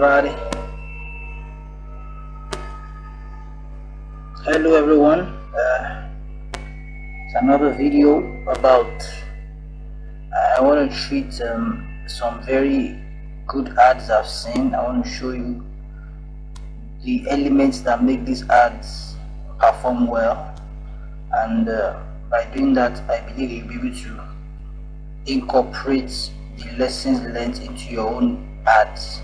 everybody. Hello everyone. It's another video about I want to treat some very good ads I've seen. I want to show you the elements that make these ads perform well, and by doing that I believe you'll be able to incorporate the lessons learned into your own ads,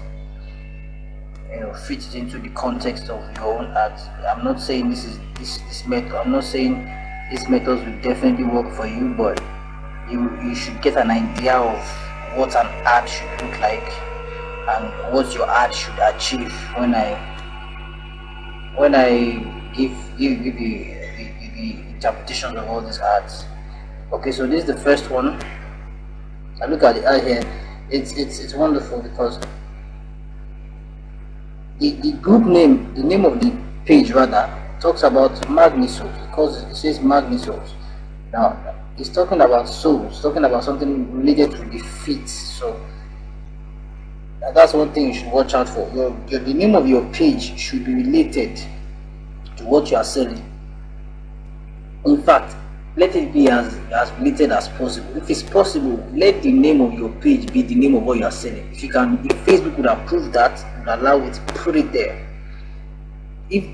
fit it into the context of your own ads. I'm not saying this method, I'm not saying these methods will definitely work for you, but you should get an idea of what an ad should look like and what your ad should achieve when I give the interpretation of all these ads. Okay, so this is the first one. I look at the ad here. It's wonderful because the group name, the name of the page rather, talks about magnisols, because it says magnisols. Now it's talking about souls, talking about something related to the feet. So that's one thing you should watch out for. The name of your page should be related to what you are selling. In fact, let it be as related as possible. If it's possible, let the name of your page be the name of what you are selling. If Facebook would approve that, would allow it, put it there. If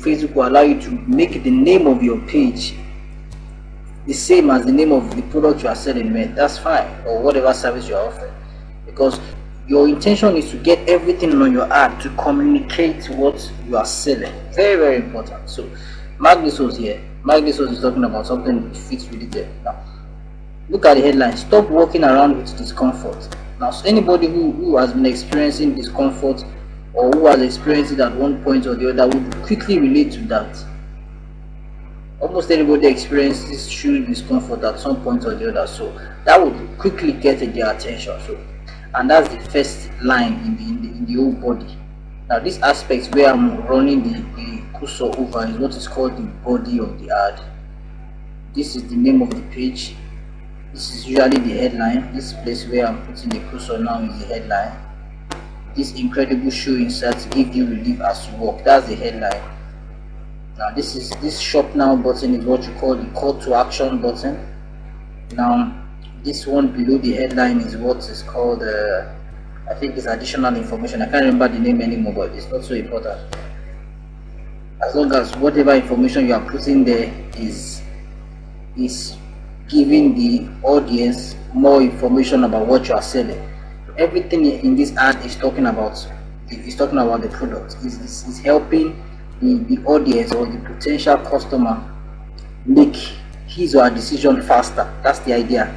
Facebook will allow you to make the name of your page the same as the name of the product you are selling, man, that's fine, or whatever service you are offering, because your intention is to get everything on your ad to communicate what you are selling. Very, very important. So magnisols here. Magnisols is talking about something that fits really there. Now look at the headline: stop walking around with discomfort. Now, so anybody who has been experiencing discomfort, or who has experienced it at one point or the other, would quickly relate to that. Almost anybody experiences shoe discomfort at some point or the other, so that would quickly get their attention. So, and that's the first line in the whole body. Now this aspect where I'm running the cursor over is what is called the body of the ad. This is the name of the page. This is usually the headline. This place where I'm putting the cursor now is the headline. This incredible shoe inserts give you relief as you walk. That's the headline. Now this shop now button is what you call the call to action button. Now this one below the headline is what is called I think it's additional information. I can't remember the name anymore, but it's not so important. As long as whatever information you are putting there is giving the audience more information about what you are selling. Everything in this ad is talking about the product. It's helping the audience or the potential customer make his or her decision faster. That's the idea.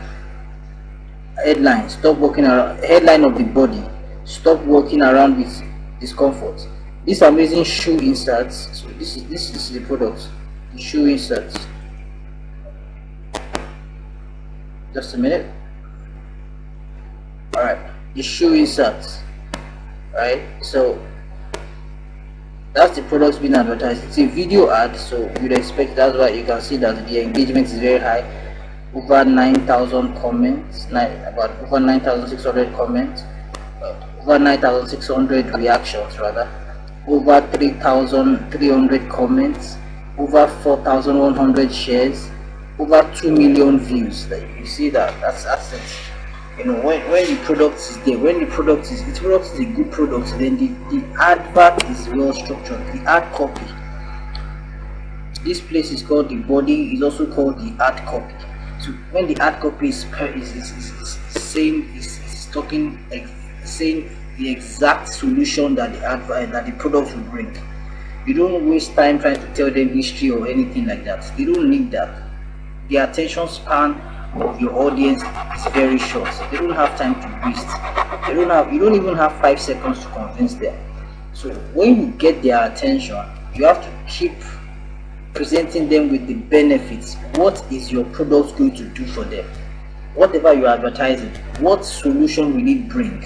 Headline: stop walking around. Headline of the body: stop walking around with discomfort. This amazing shoe inserts. So this is the product, the shoe inserts. Just a minute. All right, the shoe inserts. Right, so that's the products being advertised. It's a video ad, so you'd expect. That's why you can see that the engagement is very high. Over 9,000 comments, about over 9,600 comments, over 9,600 reactions rather, over 3,300 comments, over 4,100 shares, over 2 million views. Like, you see that, that's it. When the product is there, when the product is a good product, then the advert is well structured. The ad copy, this place is called the body, is also called the ad copy. So when the ad copy is saying the exact solution that the product will bring, you don't waste time trying to tell them history or anything like that. They don't need that. The attention span of your audience is very short. They don't have time to waste. You don't even have 5 seconds to convince them. So when you get their attention, you have to keep presenting them with the benefits. What is your product going to do for them? Whatever you are advertising, what solution will it bring?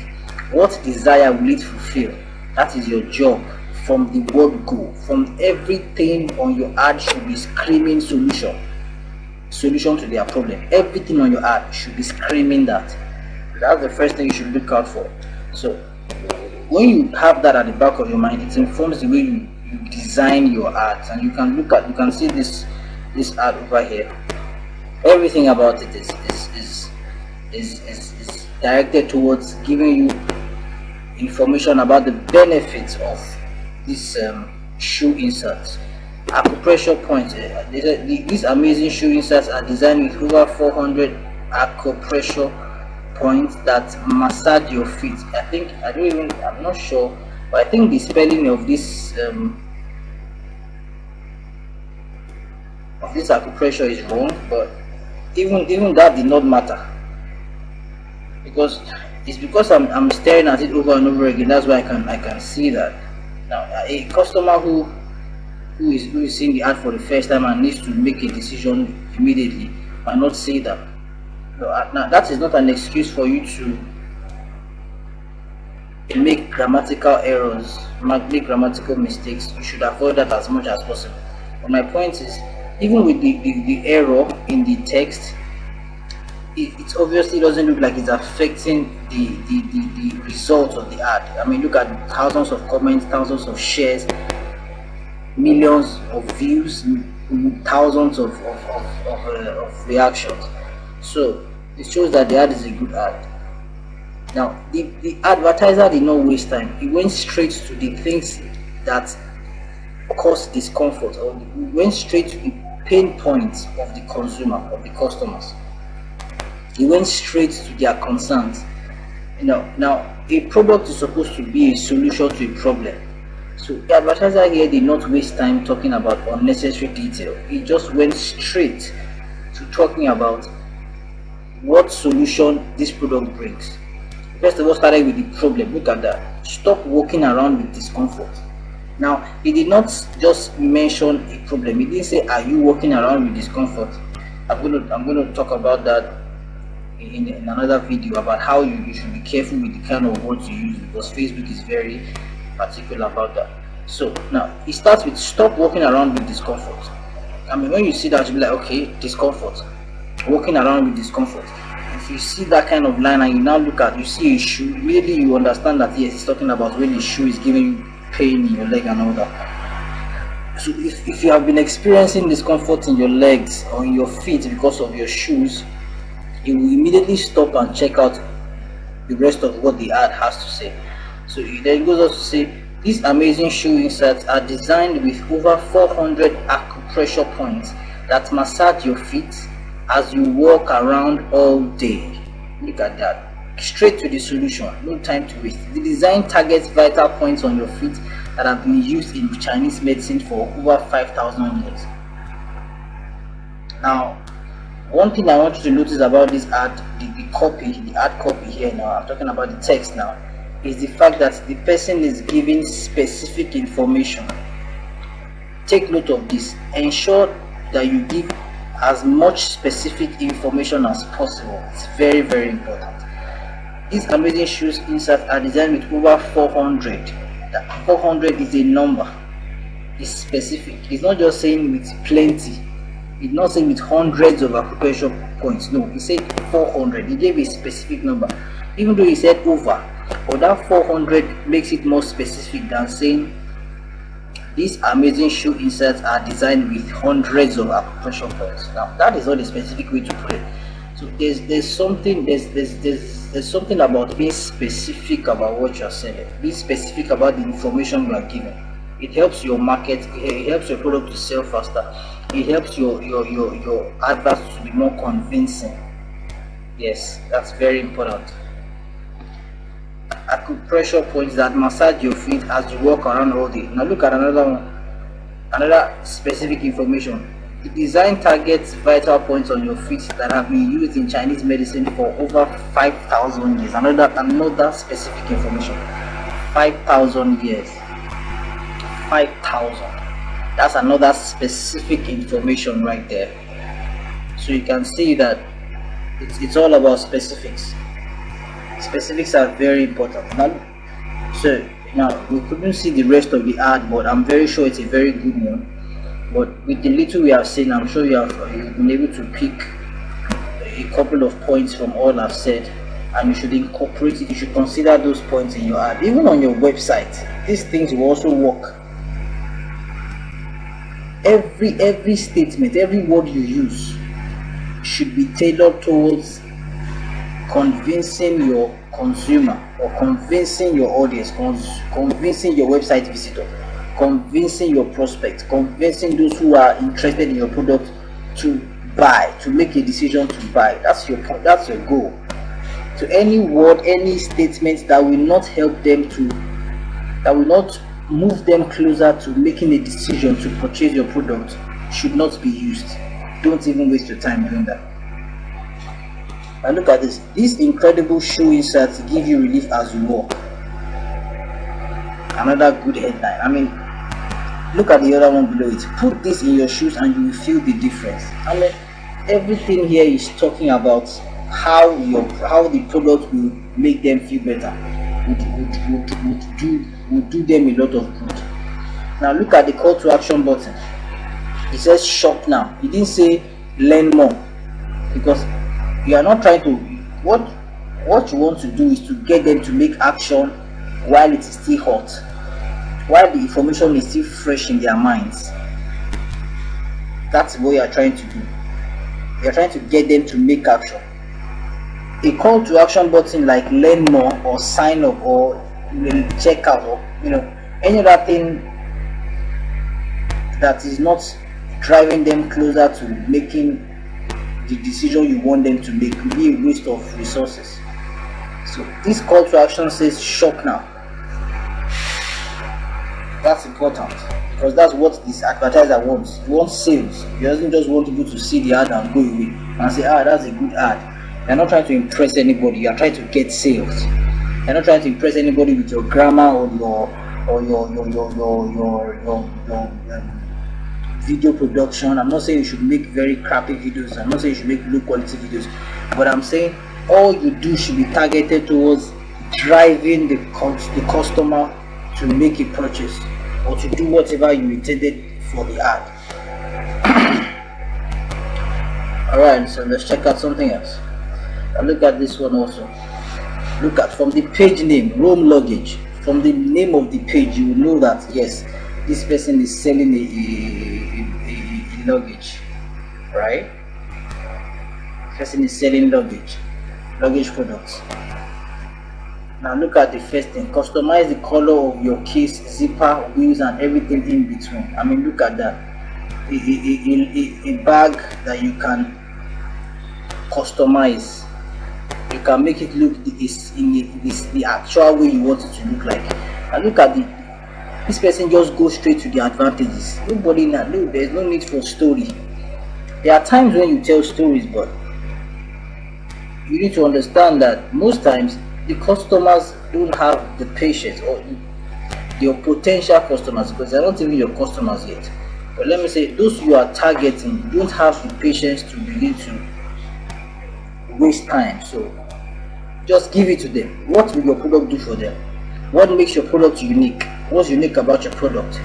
What desire will it fulfill? That is your job. From the word go, from everything on your ad should be screaming solution to their problem. Everything on your ad should be screaming that. That's the first thing you should look out for. So when you have that at the back of your mind, it informs the way you design your ads. And you can see this ad over here. Everything about it is directed towards giving you information about the benefits of this shoe inserts. Acupressure points. These amazing shoe inserts are designed with over 400 acupressure points that massage your feet. I'm not sure, but I think the spelling of this acupressure is wrong, but even that did not matter, because I'm staring at it over and over again. That's why I can see that. Now a customer who is seeing the ad for the first time and needs to make a decision immediately might not see that. Now that is not an excuse for you to make grammatical errors, make grammatical mistakes. You should avoid that as much as possible. But my point is, even with the error in the text, it obviously doesn't look like it's affecting the results of the ad. I mean, look at thousands of comments, thousands of shares, millions of views, thousands of reactions. So it shows that the ad is a good ad. Now the advertiser did not waste time. He went straight to the things that cause discomfort, or he went straight to the pain points of the consumer, of the customers. He went straight to their concerns. Now a product is supposed to be a solution to a problem. So the advertiser here did not waste time talking about unnecessary detail. He just went straight to talking about what solution this product brings. First of all, started with the problem. Look at that. Stop walking around with discomfort. Now, he did not just mention a problem. He didn't say, "Are you walking around with discomfort?" I'm going to talk about that in another video, about how you should be careful with the kind of words you use, because Facebook is very particular about that. So now it starts with stop walking around with discomfort. I mean, when you see that, you'll be like, okay, discomfort, walking around with discomfort. If you see that kind of line and you now look at, you see a shoe, immediately you understand that yes, it's talking about when the shoe is giving you pain in your leg and all that. So if you have been experiencing discomfort in your legs or in your feet because of your shoes, you will immediately stop and check out the rest of what the ad has to say. So then it goes on to say, these amazing shoe inserts are designed with over 400 acupressure points that massage your feet as you walk around all day. Look at that. Straight to the solution, no time to waste. The design targets vital points on your feet that have been used in Chinese medicine for over 5,000 years. Now, one thing I want you to notice about this ad, the ad copy here now, I'm talking about the text now, is the fact that the person is giving specific information. Take note of this. Ensure that you give as much specific information as possible. It's very, very important. These amazing shoes inserts are designed with over 400. That 400 is a number. It's specific. It's not just saying with plenty. It's not saying with hundreds of acupressure points. No, he said 400. He gave a specific number. Even though he said over, but that 400 makes it more specific than saying these amazing shoe inserts are designed with hundreds of acupressure points. Now that is not a specific way to put it. So there's something about being specific about what you're selling. Be specific about the information you are giving. It helps your market. It helps your product to sell faster. It helps your adverts to be more convincing. Yes, that's very important. Acupressure points that massage your feet as you walk around all day. Now look at another one, another specific information. The design targets vital points on your feet that have been used in Chinese medicine for over 5,000 years. Another specific information. 5,000 years. 5,000. That's another specific information right there. So you can see that it's all about specifics. Specifics are very important. Now we couldn't see the rest of the ad, but I'm very sure it's a very good one. But with the little we have seen, I'm sure you've been able to pick a couple of points from all I've said and you should incorporate it. You should consider those points in your ad. Even on your website, these things will also work. Every statement, every word you use should be tailored towards convincing your consumer or convincing your audience, convincing your website visitor, convincing your prospects, convincing those who are interested in your product to buy, to make a decision to buy. That's your goal. So any word, any statement that will not help them to, that will not move them closer to making a decision to purchase your product should not be used. Don't even waste your time doing that. And look at this. These incredible shoe inserts give you relief as you walk. Another good headline. I mean, look at the other one below it. Put this in your shoes and you will feel the difference. I mean, everything here is talking about how the product will make them feel better, would do them a lot of good. Now look at the call to action button. It says shop now. It didn't say learn more, because you are not trying to, what you want to do is to get them to make action while it is still hot, while the information is still fresh in their minds. That's what you are trying to do. You are trying to get them to make action. A call to action button like learn more or sign up or check out or any other thing that is not driving them closer to making the decision you want them to make will be a waste of resources. So this call to action says shop now. That's important, because that's what this advertiser wants. He wants sales. He doesn't just want people to see the ad and go away and say, that's a good ad. You're not trying to impress anybody. You're trying to get sales. You're not trying to impress anybody with your grammar or your video production. I'm not saying you should make very crappy videos. I'm not saying you should make low quality videos, but I'm saying all you do should be targeted towards driving the customer to make a purchase or to do whatever you intended for the ad. Alright, so let's check out something else. Now look at this one also. Look at, from the page name, Rome Luggage. From the name of the page, you will know that yes, this person is selling a luggage, right? This person is selling luggage products. Now look at the first thing. Customize the color of your case, zipper, wheels, and everything in between. I mean, look at that. A bag that you can customize. You can make it look the actual way you want it to look like. And look at this person just goes straight to the advantages. There's no need for story. There are times when you tell stories, but you need to understand that most times the customers don't have the patience, or your potential customers, because they're not even your customers yet. But let me say, those you are targeting don't have the patience to begin to waste time. So just give it to them. What will your product do for them? What makes your product unique? What's unique about your product?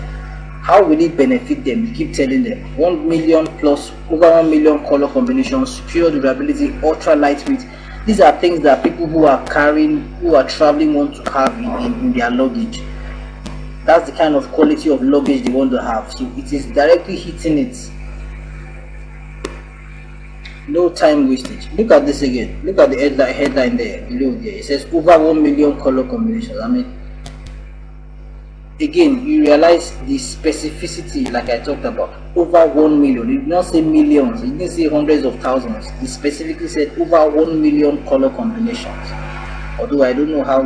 How will it benefit them? You keep telling them 1 million plus, over 1 million color combinations, superior durability, ultra lightweight. These are things that people who are traveling want to have in their luggage. That's the kind of quality of luggage they want to have. So it is directly hitting it. No time wastage. Look at this again. Look at the headline there below there. It says over 1 million color combinations. I mean, again, you realize the specificity, like I talked about. Over 1 million. It did not say millions. It didn't say hundreds of thousands. It specifically said over 1 million color combinations. Although I don't know how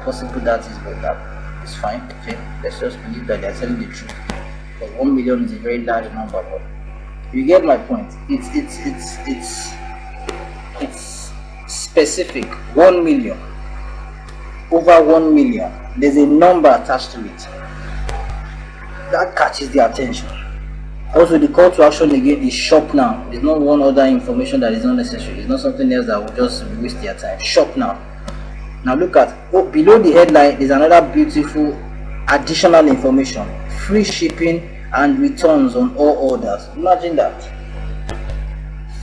possible that is, but that is fine. Okay, let's just believe that they're telling the truth. Because 1 million is a very large number, but you get my point. It's specific. 1 million, over 1 million. There's a number attached to it that catches the attention. Also, the call to action again is shop now. There's not one other information that is not necessary. It's not something else that will just waste their time. Shop now. Now look at below the headline. There's another beautiful additional information: free shipping and returns on all orders. Imagine that.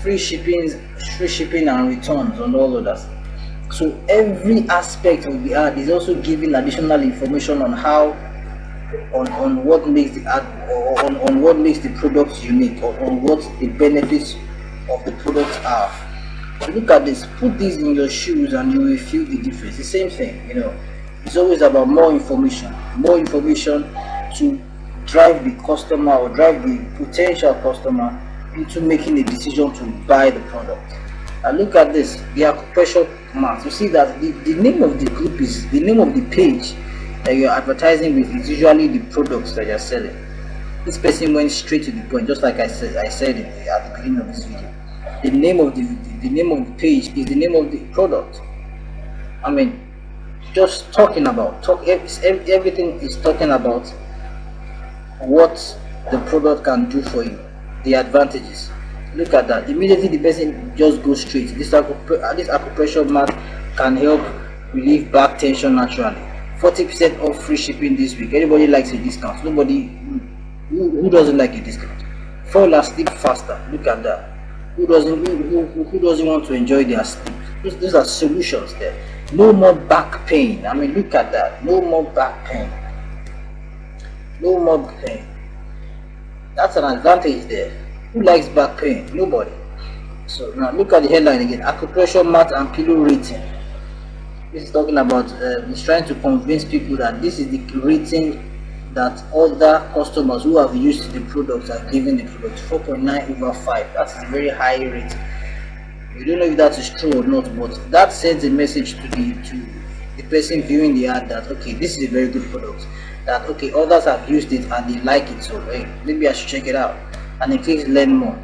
Free shipping and returns on all orders. So every aspect of the ad is also giving additional information on how, on what makes the ad, or on what makes the product unique, or on what the benefits of the product are. Look at this, put this in your shoes and you will feel the difference. The same thing, you know, it's always about more information to drive the customer, or drive the potential customer into making a decision to buy the product. And look at this, the occupation marks. You see that the name of the group is, the name of the page that you're advertising with is usually the products that you're selling. This person went straight to the point, just like I said at the beginning of this video. The name of the page is the name of the product. I mean, just everything is talking about what the product can do for you, the advantages. Look at that. Immediately the person just goes straight. This occupation mark can help relieve back tension naturally. 40% off free shipping this week. Everybody likes a discount. Nobody who doesn't like a discount. Fall asleep faster. Look at that. Who doesn't want to enjoy their sleep? These are solutions there. No more back pain. I mean, look at that. No more back pain. No more pain. That's an advantage there. Who likes back pain? Nobody. So now look at the headline again. Acupressure mat and pillow rating. This is talking about it's trying to convince people that this is the rating that other customers who have used the products are giving the product. 4.9/5. That's a very high rate. You don't know if that is true or not, but that sends a message to the person viewing the ad that okay, this is a very good product, that okay, others have used it and they like it, so hey, maybe I should check it out. And it clicks learn more.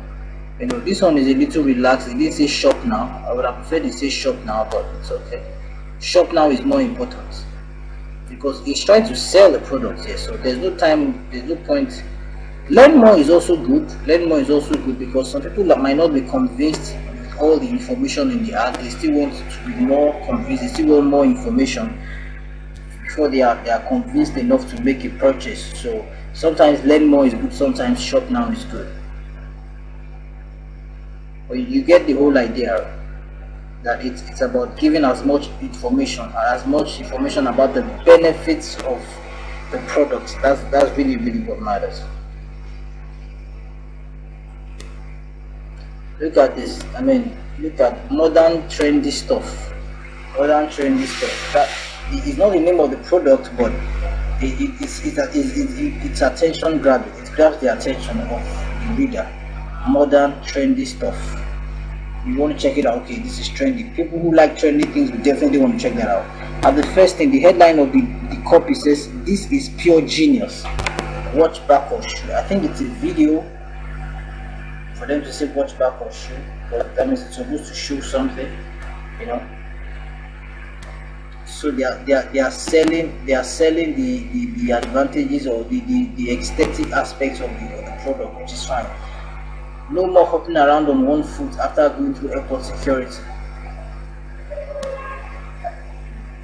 You know, this one is a little relaxed. It didn't say shop now. I would have preferred it say shop now, but it's okay. Shop now is more important because it's trying to sell the product here, so there's no time, there's no point. Learn more is also good. Learn more is also good because some people that might not be convinced with all the information in the ad, they still want to be more convinced, they still want more information before they are convinced enough to make a purchase. So sometimes learn more is good, sometimes shop now is good. But you get the whole idea that it's about giving as much information about the benefits of the product. That's really what matters. Look at this. I mean, look at modern trendy stuff. Modern trendy stuff. That is not the name of the product, but it's attention grabbing. It grabs the attention of the reader. Modern trendy stuff. You want to check it out. Okay, this is trendy. People who like trendy things will definitely want to check that out. And the first thing, the headline of the copy says, "This is pure genius. Watch back or shoot." I think it's a video for them to say watch back or shoot, but that means it's supposed to show something, you know. So they are selling the advantages or the aesthetic aspects of the product, which is fine. No more hopping around on one foot after going through airport security.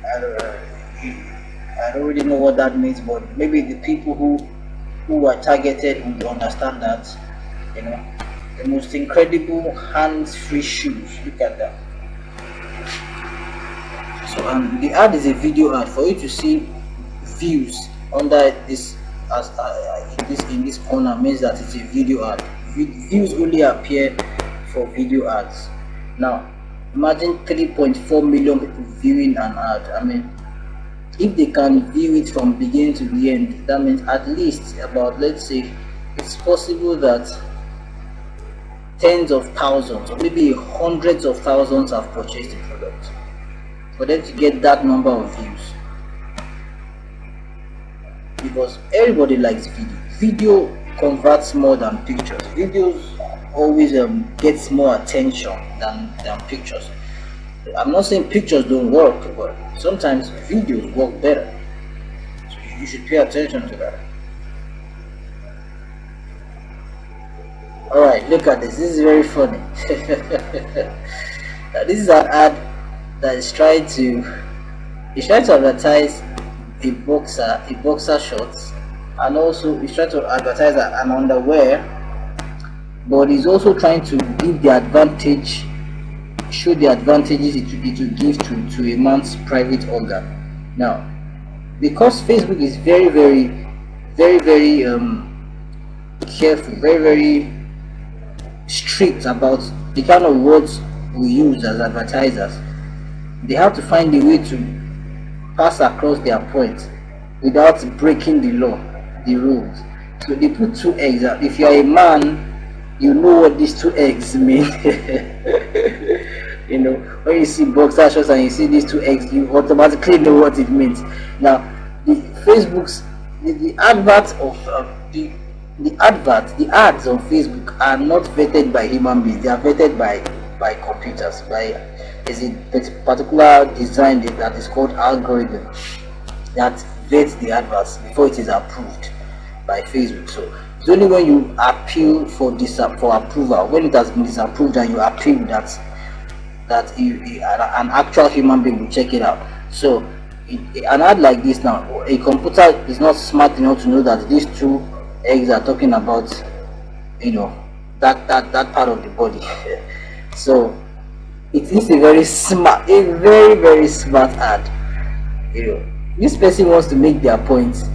I don't really know what that means, but maybe the people who are targeted would understand that, you know. The most incredible hands-free shoes. Look at that. So the ad is a video ad. For you to see views under this as in this corner means that it's a video ad. Views only appear for video ads. Now imagine 3.4 million people viewing an ad. I mean, if they can view it from beginning to the end, that means at least about, let's say, it's possible that tens of thousands or maybe hundreds of thousands have purchased the product for them to get that number of views, because everybody likes video converts more than pictures. Videos always gets more attention than pictures. I'm not saying pictures don't work, but sometimes videos work better, so you should pay attention to that. Alright, look at this. This is very funny. This is an ad that is trying to advertise a boxer shorts, and also it's trying to advertise an underwear, but it's also trying to give the advantage show the advantages it will give to a man's private organ. Now, because Facebook is very careful, very strict about the kind of words we use as advertisers, they have to find a way to pass across their point without breaking the law, the rules. So they put 2 eggs. If you are a man, you know what these 2 eggs mean. You know, when you see boxer shorts and you see these 2 eggs, you automatically know what it means. Now, the Facebook's the adverts of the ads on Facebook are not vetted by human beings. They are vetted by computers. Is a particular design that is called algorithm that vets the adverts before it is approved by Facebook. So it's only when you appeal for approval, when it has been disapproved, and you appeal that an actual human being will check it out. So an ad like this, now a computer is not smart enough to know that these 2 eggs are talking about, you know, that part of the body. So it is a very smart ad. You know, this person wants to make their point,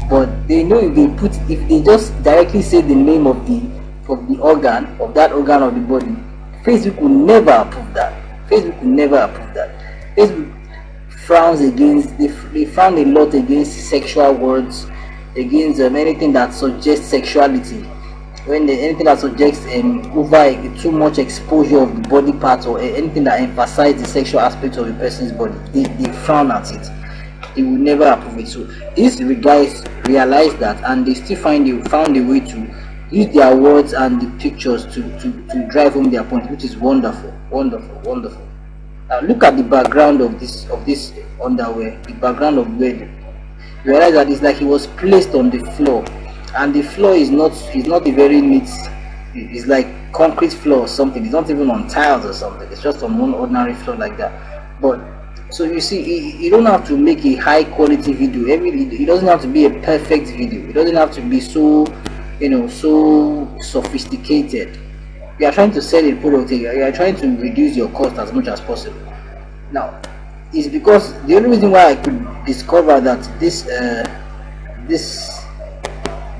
but they know if they just directly say the name of the organ of that organ of the body, Facebook will never approve that. Facebook frowns against, they frown a lot against sexual words, against anything that suggests sexuality. When anything that suggests too much exposure of the body parts, or anything that emphasizes the sexual aspect of a person's body, they frown at it. They will never approve it. So these guys realized that, and they still found a way to use their words and the pictures to drive home their point, which is wonderful. Now look at the background of this underwear. The background of where you realize that it's like it was placed on the floor, and the floor is not a very neat. It's like concrete floor or something. It's not even on tiles or something. It's just on one ordinary floor like that. But so you see, you don't have to make a high quality video. It doesn't have to be a perfect video. It doesn't have to be so sophisticated. You are trying to sell a product. You are trying to reduce your cost as much as possible. Now, it's because the only reason why I could discover that this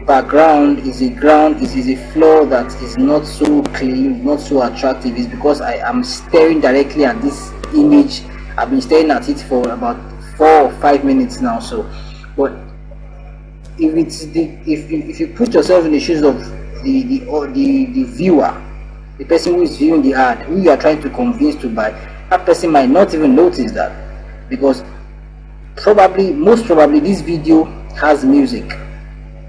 background is a floor that is not so clean, not so attractive, is because I am staring directly at this image. I've been staring at it for about 4 or 5 minutes now. So, but if you put yourself in the shoes of the viewer, the person who is viewing the ad, who you are trying to convince to buy, that person might not even notice that, because most probably this video has music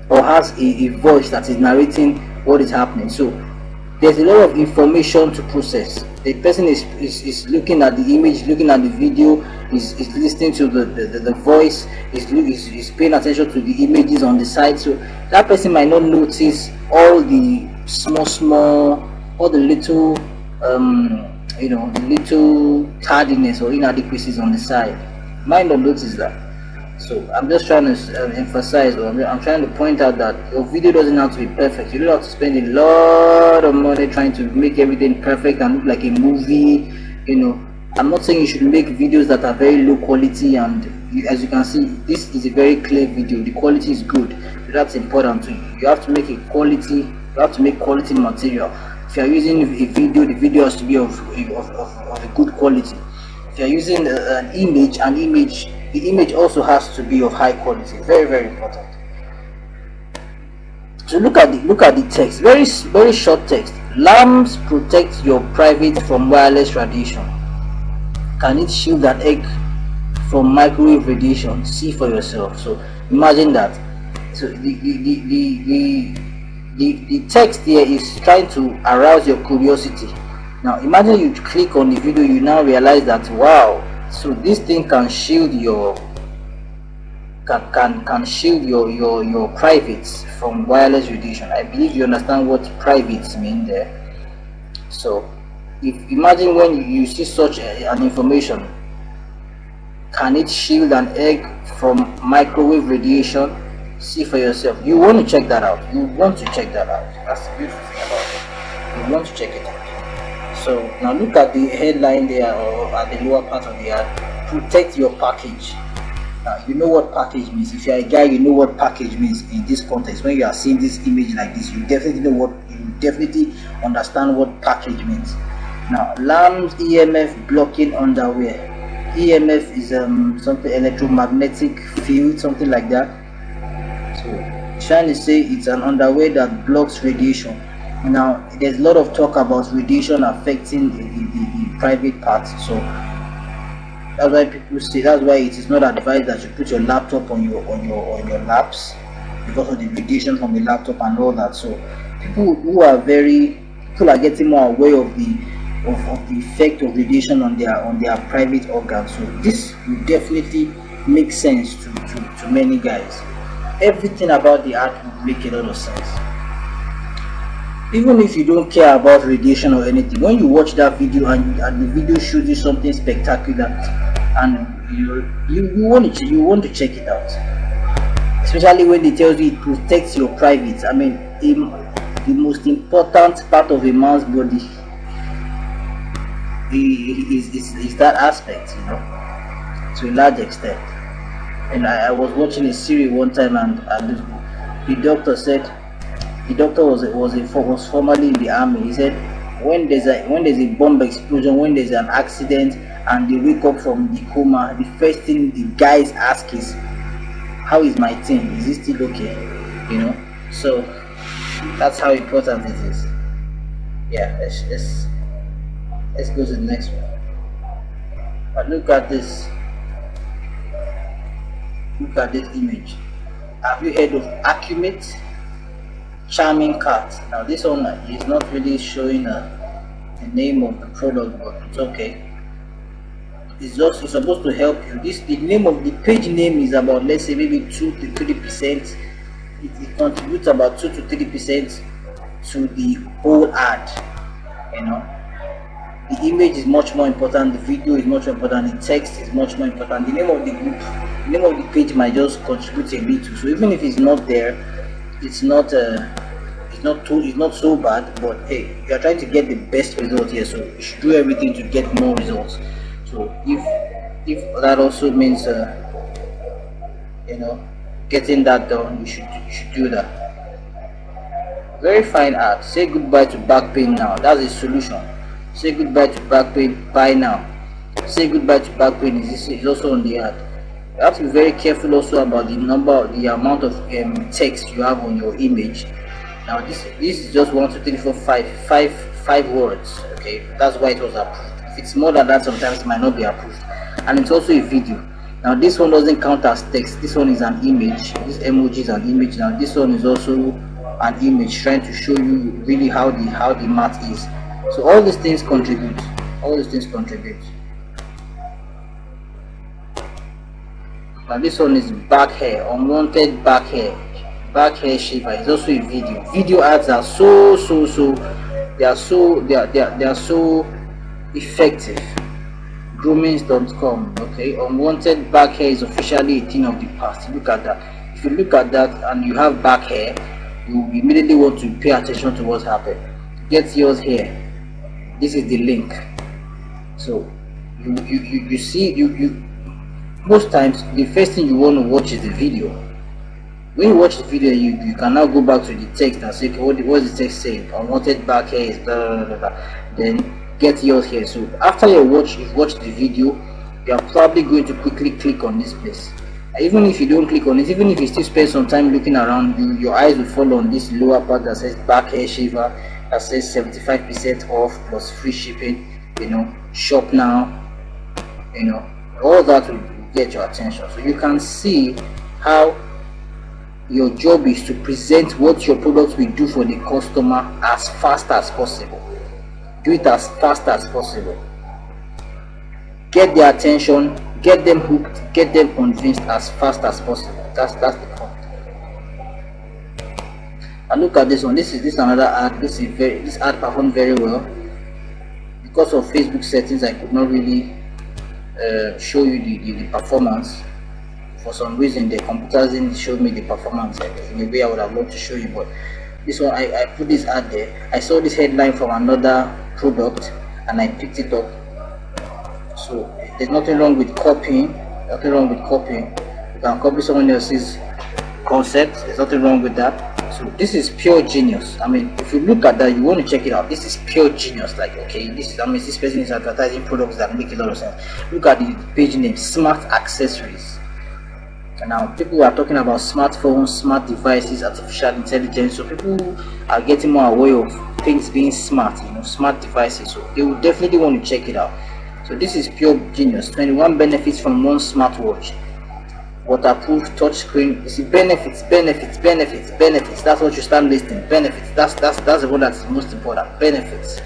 or has a voice that is narrating what is happening. So there's a lot of information to process. The person is looking at the image, looking at the video, is listening to the voice, is paying attention to the images on the side. So that person might not notice all the all the little the little tardiness or inadequacies on the side. Might not notice that. So I'm just trying to emphasize, or I'm trying to point out that your video doesn't have to be perfect. You don't have to spend a lot of money trying to make everything perfect and look like a movie. You know, I'm not saying you should make videos that are very low quality, and as you can see, this is a very clear video. The quality is good. That's important too. You have to make quality material. If you are using a video, the video has to be of a good quality. If you are using an image, the image also has to be of high quality. Very, very important. So look at the text. Very short text. Lamps protect your private from wireless radiation. Can it shield an egg from microwave radiation? See for yourself. So imagine that. So the text here is trying to arouse your curiosity. Now imagine you click on the video, you now realize that, wow, so this thing can shield your privates from wireless radiation. I believe you understand what privates mean there. So imagine when you see such an information, can it shield an egg from microwave radiation? See for yourself. You want to check that out. That's the beautiful thing about it. You want to check it out. So now look at the headline there, or at the lower part of the ad. Protect your package. Now you know what package means. If you're a guy, you know what package means in this context. When you are seeing this image like this, you definitely know what, you definitely understand what package means. Now Lamb's EMF blocking underwear. EMF is something electromagnetic field, something like that. So trying to say it's an underwear that blocks radiation. Now there's a lot of talk about radiation affecting the private parts, so that's why people say, that's why it is not advised that you put your laptop on your laps, because of the radiation from the laptop and all that. So people are getting more aware of the effect of radiation on their private organs. So this will definitely make sense to many guys. Everything about the art will make a lot of sense. Even if you don't care about radiation or anything, when you watch that video and the video shows you something spectacular, and you want to check it out, especially when it tells you it protects your private. I mean, the most important part of a man's body is that aspect, you know, to a large extent. And I was watching a series one time, and the doctor said, the doctor was formerly in the army. He said, when there's a bomb explosion, when there's an accident and they wake up from the coma, the first thing the guys ask is, how is my team? Is it still okay? You know. So that's how important it is. Yeah, let's go to the next one. But look at this. Look at this image. Have you heard of Accumate? Charming cat. Now this one is not really showing the name of the product, but it's okay. It's supposed to help you. The name of the page name is about, let's say, maybe 2 to 3%. It contributes about 2 to 3% to the whole ad. You know, the image is much more important, the video is much more important, the text is much more important. The name of the group, the name of the page might just contribute a little. So even if it's not there, it's not so bad. But hey, you are trying to get the best result here, so you should do everything to get more results. So if that also means you know, getting that done, you should do that. Very fine art. Say goodbye to back pain now. That's a solution. Say goodbye to back pain. Buy now. Say goodbye to back pain is also on the ad. You have to be very careful also about the amount of text you have on your image. Now this is just 1, 2, 3, 4, 5 words. Okay, that's why it was approved. If it's more than that, sometimes it might not be approved. And it's also a video. Now this one doesn't count as text. This one is an image. This emoji is an image. Now this one is also an image, trying to show you really how the math is. So all these things contribute. All these things contribute. Now this one is back hair, unwanted back hair shaver. It's also a video. Video ads are so they are so effective. Groomings.com. Okay, unwanted back hair is officially a thing of the past. Look at that. If you look at that and you have back hair, you immediately want to pay attention to what's happened. Get yours here. This is the link. So you see, most times the first thing you want to watch is the video. When you watch the video, you can now go back to the text and say, okay, what does the text say? Unwanted back hair is blah, blah, blah, blah. Then get yours here. So after you've watched the video, you are probably going to quickly click on this place. Even if you don't click on it, even if you still spend some time looking around, your eyes will fall on this lower part that says back hair shaver, that says 75% off plus free shipping, you know, shop now, you know, all that will get your attention. So you can see how your job is to present what your product will do for the customer as fast as possible. Do it as fast as possible. Get their attention, get them hooked, get them convinced as fast as possible. That's the point. And look at this one. This is another ad. This ad performed very well. Because of Facebook settings, I could not really show you the performance. For some reason, the computers didn't show me the performance in a way I would have loved to show you. But this one, I put this ad there. I saw this headline from another product, and I picked it up. So there's nothing wrong with copying. Nothing wrong with copying. You can copy someone else's concept. There's nothing wrong with that. So this is pure genius. I mean, if you look at that, you want to check it out. This is pure genius. Like, okay, this is, I mean, this person is advertising products that make a lot of sense. Look at the page name, smart accessories. And now people are talking about smartphones, smart devices, artificial intelligence. So people are getting more aware of things being smart, you know, smart devices. So they will definitely want to check it out. So this is pure genius. 21 benefits from one smartwatch. Waterproof touchscreen. You see, benefits. That's what you start listing. Benefits. That's the one that's the most important. Benefits.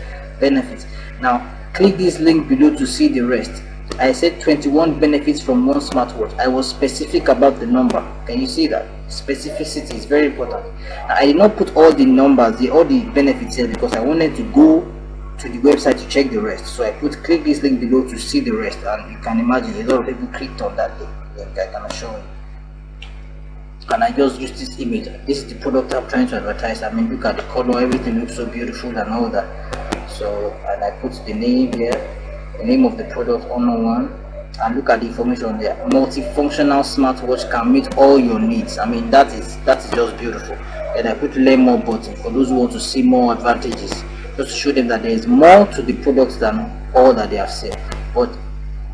Now click this link below to see the rest. I said 21 benefits from one smartwatch. I was specific about the number. Can you see that? Specificity is very important. Now, I did not put all the numbers, all the benefits here, because I wanted to go to the website to check the rest. So I put click this link below to see the rest, and you can imagine a lot of people clicked on that link. I can assure you. And I just used this image. This is the product I'm trying to advertise. I mean, look at the color, everything looks so beautiful and all that. So, and I put the name here, the name of the product, Honor One, and look at the information there. Multifunctional smartwatch can meet all your needs. I mean, that is just beautiful. And I put learn more button for those who want to see more advantages, just to show them that there is more to the products than all that they have said. But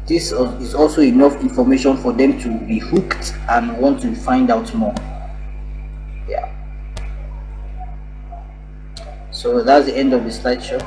this is also enough information for them to be hooked and want to find out more. Yeah. So that's the end of the slideshow.